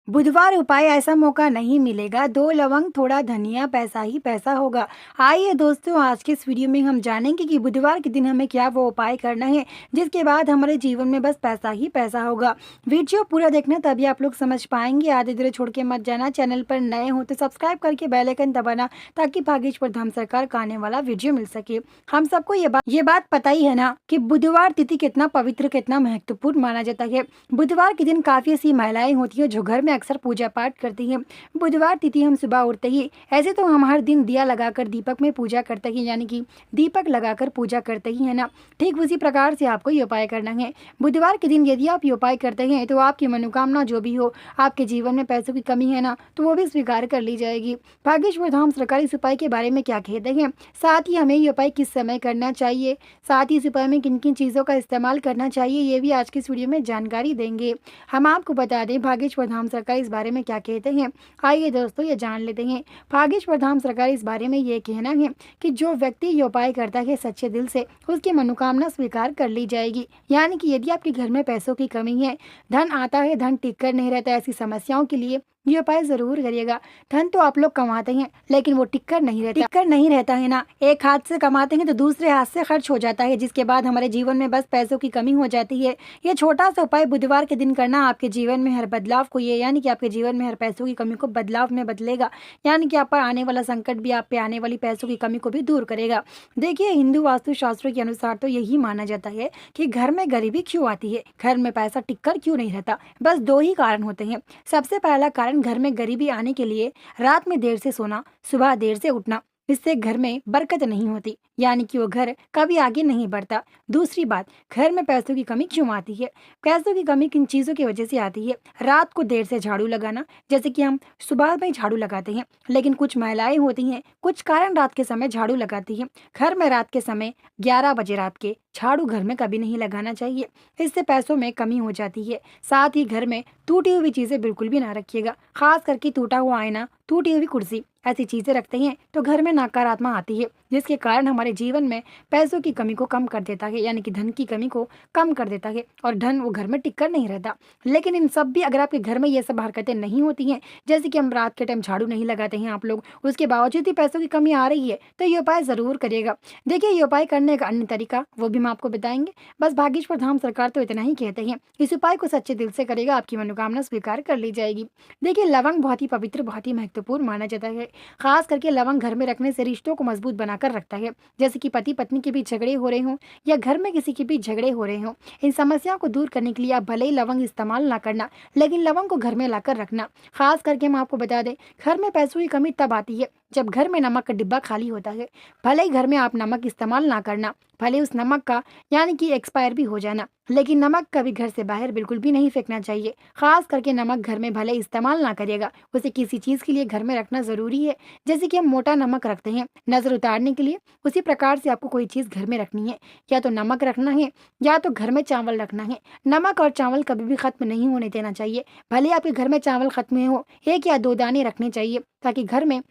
बुधवार उपाय ऐसा मौका नहीं मिलेगा, 2 लवंग थोड़ा धनिया पैसा ही पैसा होगा। आइए दोस्तों, आज के इस वीडियो में हम जानेंगे कि बुधवार के दिन हमें क्या वो उपाय करना है जिसके बाद हमारे जीवन में बस पैसा ही पैसा होगा। वीडियो पूरा देखना तभी आप लोग समझ पाएंगे। आधे अधूरे छोड़ के मत जाना। चैनल पर नए हो तो सब्सक्राइब करके बेल आइकन दबाना ताकि भाग्येश्वर धाम सरकार का आने वाला वीडियो मिल सके। हम सबको ये बात पता ही है ना कि बुधवार तिथि कितना पवित्र कितना महत्वपूर्ण माना जाता है। बुधवार के दिन काफी ऐसी महिलाएं होती हैं जो घर में अक्सर पूजा पाठ करती हैं। बुधवार तिथि हम सुबह उठते ही, ऐसे तो हम हर दिन दिया लगाकर दीपक में पूजा करते हैं, यानी कि दीपक लगाकर पूजा करते ही है ना। ठीक उसी प्रकार से आपको ये उपाय करना है। बुधवार के दिन यदि आप ये उपाय करते हैं तो आपकी मनोकामना जो भी हो, आपके जीवन में पैसों की कमी है ना, तो वो भी स्वीकार कर ली जाएगी। भाग्येश्वर धाम सरकार इस उपाय के बारे में क्या कहते हैं, साथ ही हमें ये उपाय किस समय करना चाहिए, साथ ही इस उपाय में किन किन चीज़ों का इस्तेमाल करना चाहिए, ये भी आज की इस वीडियो में जानकारी देंगे। हम आपको बता दें भाग्येश्वर धाम सरकार इस बारे में क्या कहते हैं। आइए दोस्तों, ये जान लेते हैं। भाग्येश्वर धाम सरकार इस बारे में ये कहना है कि जो व्यक्ति ये उपाय करता है सच्चे दिल से, उसकी मनोकामना स्वीकार कर ली जाएगी। यानी कि यदि आपके घर में पैसों की कमी है, धन आता है धन टिक कर नहीं रहता, ऐसी समस्याओं के लिए ये उपाय जरूर करिएगा। धन तो आप लोग कमाते हैं लेकिन वो टिककर नहीं रहता है ना। एक हाथ से कमाते हैं तो दूसरे हाथ से खर्च हो जाता है, जिसके बाद हमारे जीवन में बस पैसों की कमी हो जाती है। ये छोटा सा उपाय बुधवार के दिन करना आपके जीवन में हर बदलाव को, ये यानी कि आपके जीवन में हर पैसों की कमी को बदलाव में बदलेगा। यानी कि आप पर आने वाला संकट भी आप पे आने वाली पैसों की कमी को भी दूर करेगा। देखिए, हिंदू वास्तु शास्त्रों के अनुसार तो यही माना जाता है कि घर में गरीबी क्यों आती है, घर में पैसा टिककर क्यों नहीं रहता। बस 2 ही कारण होते हैं। सबसे पहला कारण, घर में गरीबी आने के लिए रात में देर से सोना, सुबह देर से उठना। इससे घर में बरकत नहीं होती, यानी कि वो घर कभी आगे नहीं बढ़ता। दूसरी बात, घर में पैसों की कमी क्यों आती है। पैसों की कमी किन चीज़ों की वजह से आती है। रात को देर से झाड़ू लगाना, जैसे कि हम सुबह में झाड़ू लगाते हैं, लेकिन कुछ महिलाएं होती हैं कुछ कारण रात के समय झाड़ू लगाती हैं। घर में रात के समय 11 बजे रात के झाड़ू घर में कभी नहीं लगाना चाहिए, इससे पैसों में कमी हो जाती है। साथ ही घर में टूटी हुई चीज़ें बिल्कुल भी ना रखिएगा, खास करके टूटा हुआ आईना, टूटी हुई कुर्सी, ऐसी चीज़ें रखते हैं तो घर में नकारात्मक आती है, जिसके कारण हमारे जीवन में पैसों की कमी को कम कर देता है, यानी कि धन की कमी को कम कर देता है और धन वो घर में टिककर नहीं रहता। लेकिन इन सब भी अगर आपके घर में ये सब हरकतें नहीं होती हैं, जैसे कि हम रात के टाइम झाड़ू नहीं लगाते हैं आप लोग, उसके बावजूद ही पैसों की कमी आ रही है, तो ये उपाय ज़रूर करिएगा। देखिए, ये उपाय करने का अन्य तरीका वो भी हम आपको बताएंगे। बस भाग्येश्वर धाम सरकार तो इतना ही कहते हैं, इस उपाय को सच्चे दिल से करेगा, आपकी मनोकामना स्वीकार कर ली जाएगी। देखिए, लवंग बहुत ही पवित्र बहुत ही महत्वपूर्ण माना जाता है। खास करके लवंग घर में रखने से रिश्तों को मजबूत बनाकर रखता है, जैसे कि पति पत्नी के बीच झगड़े हो रहे हों या घर में किसी के बीच झगड़े हो रहे हों। इन समस्याओं को दूर करने के लिए आप भले ही लवंग इस्तेमाल ना करना, लेकिन लवंग को घर में लाकर रखना। खास करके हम आपको बता दें, घर में पैसों की कमी तब आती है जब घर में नमक का डिब्बा खाली होता है। भले ही घर में आप नमक इस्तेमाल ना करना, भले उस नमक का यानी कि एक्सपायर भी हो जाना, लेकिन नमक कभी घर से बाहर बिल्कुल भी नहीं फेंकना चाहिए। खास करके नमक घर में भले इस्तेमाल ना करिएगा, उसे किसी चीज़ के लिए घर में रखना ज़रूरी है। जैसे कि हम मोटा नमक रखते हैं नज़र उतारने के लिए, उसी प्रकार से आपको कोई चीज़ घर में रखनी है, या तो नमक रखना है या तो घर में चावल रखना है। नमक और चावल कभी भी ख़त्म नहीं होने देना चाहिए। भले आपके घर में चावल ख़त्म हो, 1 या 2 दाने रखने चाहिए ताकि घर में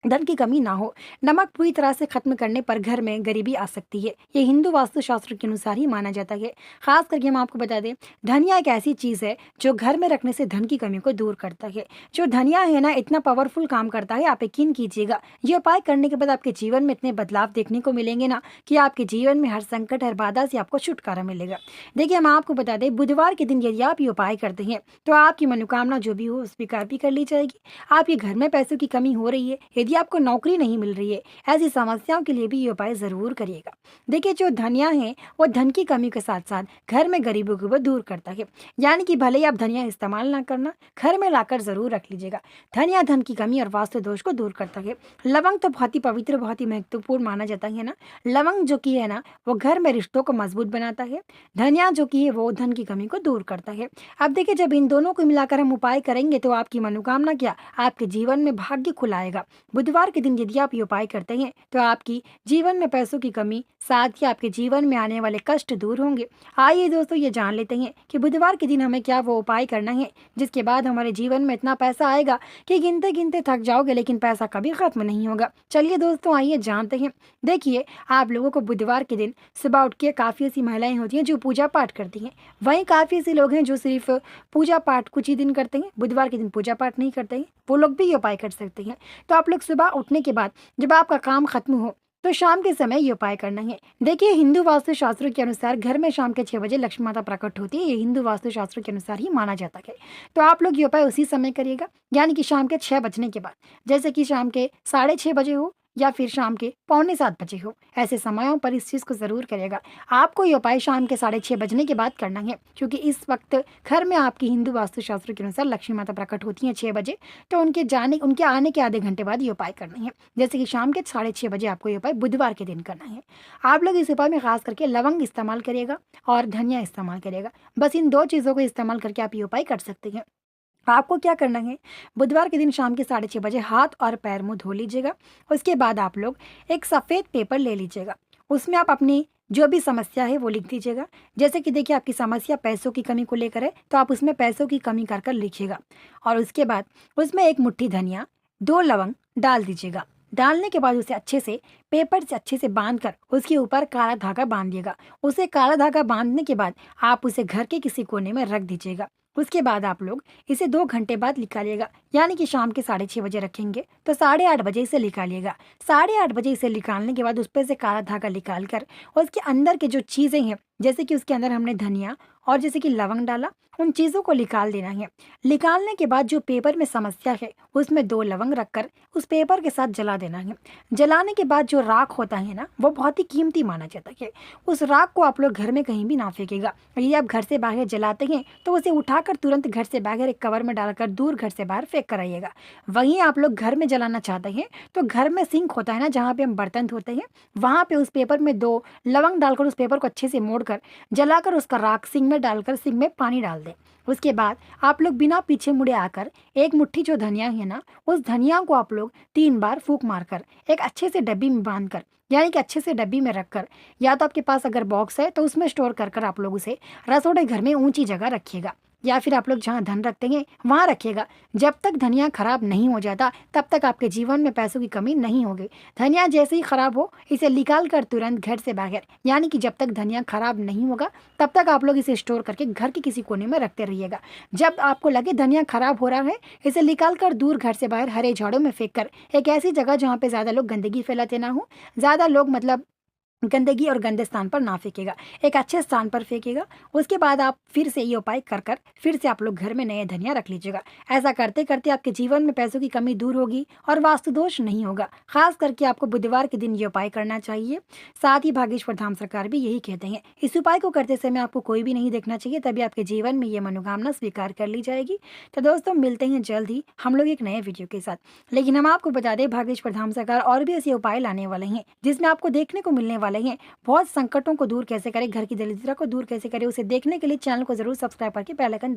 धन की कमी ना हो। नमक पूरी तरह से खत्म करने पर घर में गरीबी आ सकती है, ये हिंदू वास्तुशास्त्र के अनुसार ही माना जाता है। खास करके हम आपको बता दें, धनिया एक ऐसी चीज़ है जो घर में रखने से धन की कमी को दूर करता है। जो धनिया है ना, इतना पावरफुल काम करता है, आप यकीन कीजिएगा। ये उपाय करने के बाद आपके जीवन में इतने बदलाव देखने को मिलेंगे ना कि आपके जीवन में हर संकट हर बाधा से आपको छुटकारा मिलेगा। देखिए, हम आपको बता दें, बुधवार के दिन यदि आप ये उपाय करते हैं तो आपकी मनोकामना जो भी हो स्वीकार भी कर ली जाएगी। आपके घर में पैसों की कमी हो रही है, यदि आपको नौकरी नहीं मिल रही है, ऐसी समस्याओं के लिए भी ये उपाय जरूर करिएगा। देखिए, जो धनिया है वो धन की कमी के साथ साथ घर में गरीबों को भी दूर करता है। यानी कि भले ही आप धनिया इस्तेमाल ना करना, घर में लाकर जरूर रख लीजिएगा। धनिया धन की कमी और वास्तु दोष को दूर करता है। लवंग तो बहुत ही पवित्र बहुत ही महत्वपूर्ण माना जाता है ना। लवंग जो की है ना, वो घर में रिश्तों को मजबूत बनाता है। धनिया जो की है वो धन की कमी को दूर करता है। अब देखिए, जब इन दोनों को मिलाकर हम उपाय करेंगे तो आपकी मनोकामना क्या, आपके जीवन में भाग्य खुलाएगा। बुधवार के दिन यदि आप ये उपाय करते हैं तो आपकी जीवन में पैसों की कमी साथ ही आपके जीवन में आने वाले कष्ट दूर होंगे। आइए दोस्तों ये जान लेते हैं कि बुधवार के दिन हमें क्या वो उपाय करना है जिसके बाद हमारे जीवन में इतना पैसा आएगा कि गिनते गिनते थक जाओगे, लेकिन पैसा कभी खत्म नहीं होगा। चलिए दोस्तों आइए जानते हैं। देखिए, आप लोगों को बुधवार के दिन सुबह उठ के काफ़ी ऐसी महिलाएं होती हैं जो पूजा पाठ करती हैं, वहीं काफ़ी ऐसे लोग हैं जो सिर्फ पूजा पाठ कुछ ही दिन करते हैं, बुधवार के दिन पूजा पाठ नहीं करते हैं। वो लोग भी ये उपाय कर सकते हैं। तो आप लोग सुबह उठने के बाद जब आपका काम खत्म हो तो शाम के समय ये उपाय करना है। देखिए, हिंदू वास्तु शास्त्रों के अनुसार घर में शाम के 6 बजे लक्ष्मी माता प्रकट होती है। ये हिंदू वास्तु शास्त्रों के अनुसार ही माना जाता है। तो आप लोग ये उपाय उसी समय करिएगा, यानी कि शाम के 6 बजने के बाद, जैसे कि शाम के 6:30 बजे हो या फिर शाम के 6:45 बजे हो, ऐसे समयों पर इस चीज़ को ज़रूर करिएगा। आपको ये उपाय शाम के 6:30 बजने के बाद करना है, क्योंकि इस वक्त घर में आपकी हिंदू वास्तु शास्त्रों के अनुसार लक्ष्मी माता प्रकट होती हैं 6 बजे। तो उनके आने के आधे घंटे बाद ये उपाय करना है, जैसे कि शाम के 6:30 बजे आपको ये उपाय बुधवार के दिन करना है। आप लोग इस उपाय में खास करके लवंग इस्तेमाल करिएगा और धनिया इस्तेमाल करिएगा। बस इन 2 चीज़ों को इस्तेमाल करके आप ये उपाय कर सकते हैं। आपको क्या करना है, बुधवार के दिन शाम के 6:30 बजे हाथ और पैर मुंह धो लीजिएगा। उसके बाद आप लोग एक सफ़ेद पेपर ले लीजिएगा, उसमें आप अपनी जो भी समस्या है वो लिख दीजिएगा। जैसे कि देखिए, आपकी समस्या पैसों की कमी को लेकर है, तो आप उसमें पैसों की कमी कर लिखिएगा। और उसके बाद उसमें 1 मुट्ठी धनिया, 2 लवंग डाल दीजिएगा। डालने के बाद उसे अच्छे से पेपर से अच्छे से बांध कर उसके ऊपर काला धागा बांधिएगा। उसे काला धागा बांधने के बाद आप उसे घर के किसी कोने में रख दीजिएगा। उसके बाद आप लोग इसे 2 घंटे बाद निकालिएगा, यानी कि शाम के 6:30 बजे रखेंगे तो 8:30 बजे इसे निकालिएगा। 8:30 बजे इसे निकालने के बाद उस पर से काला धागा निकाल कर उसके अंदर के जो चीज़ें हैं, जैसे कि उसके अंदर हमने धनिया और जैसे कि लवंग डाला, उन चीज़ों को निकाल देना है। निकालने के बाद जो पेपर में समस्या है उसमें 2 लवंग रखकर उस पेपर के साथ जला देना है। जलाने के बाद जो राख होता है ना, वो बहुत ही कीमती माना जाता है। उस राख को आप लोग घर में कहीं भी ना फेंकेगा। यदि आप घर से बाहर जलाते हैं तो उसे उठाकर तुरंत घर से बाहर एक कवर में डालकर दूर घर से बाहर फेंक कर आइएगा। वहीं आप लोग घर में जलाना चाहते हैं तो घर में सिंक होता है ना, जहाँ पे हम बर्तन धोते हैं, वहाँ पे उस पेपर में 2 लवंग डालकर उस पेपर को अच्छे से मोड़कर जलाकर उसका राख सिंक में डालकर सिंक में पानी डाल दें। उसके बाद आप लोग बिना पीछे मुड़े आकर 1 मुट्ठी जो धनिया है ना, उस धनिया को आप लोग 3 बार फूंक मारकर एक अच्छे से डब्बी में बांध कर, यानी कि अच्छे से डब्बी में रखकर, या तो आपके पास अगर बॉक्स है तो उसमें स्टोर कर आप लोग उसे रसोड़े घर में ऊंची जगह रखिएगा, या फिर आप लोग जहाँ धन रखते हैं वहाँ रखिएगा। जब तक धनिया खराब नहीं हो जाता तब तक आपके जीवन में पैसों की कमी नहीं होगी। धनिया जैसे ही खराब हो इसे निकाल कर तुरंत घर से बाहर, यानी कि जब तक धनिया खराब नहीं होगा तब तक आप लोग इसे स्टोर करके घर के किसी कोने में रखते रहिएगा। जब आपको लगे धनिया खराब हो रहा है, इसे निकाल कर दूर घर से बाहर हरे झाड़ों में फेंक कर एक ऐसी जगह जहाँ पे ज़्यादा लोग गंदगी फैलाते ना हो, ज़्यादा लोग मतलब गंदगी और गंदे स्थान पर ना फेंकेगा, एक अच्छे स्थान पर फेंकेगा। उसके बाद आप फिर से ये उपाय कर फिर से आप लोग घर में नए धनिया रख लीजिएगा। ऐसा करते करते आपके जीवन में पैसों की कमी दूर होगी और वास्तु दोष नहीं होगा। खास करके आपको बुधवार के दिन ये उपाय करना चाहिए। साथ ही भागेश्वर धाम सरकार भी यही कहते हैं, इस उपाय को करते समय आपको कोई भी नहीं देखना चाहिए, तभी आपके जीवन में ये मनोकामना स्वीकार कर ली जाएगी। तो दोस्तों मिलते हैं जल्द ही हम लोग एक नए वीडियो के साथ। लेकिन हम आपको बता दें, भागेश्वर धाम सरकार और भी ऐसे उपाय लाने वाले हैं जिसमें आपको देखने को मिलने वाले हैं बहुत संकटों को दूर कैसे करें, घर की दरिद्रता को दूर कैसे करें। उसे देखने के लिए चैनल को जरूर सब्सक्राइब करके बेल आइकन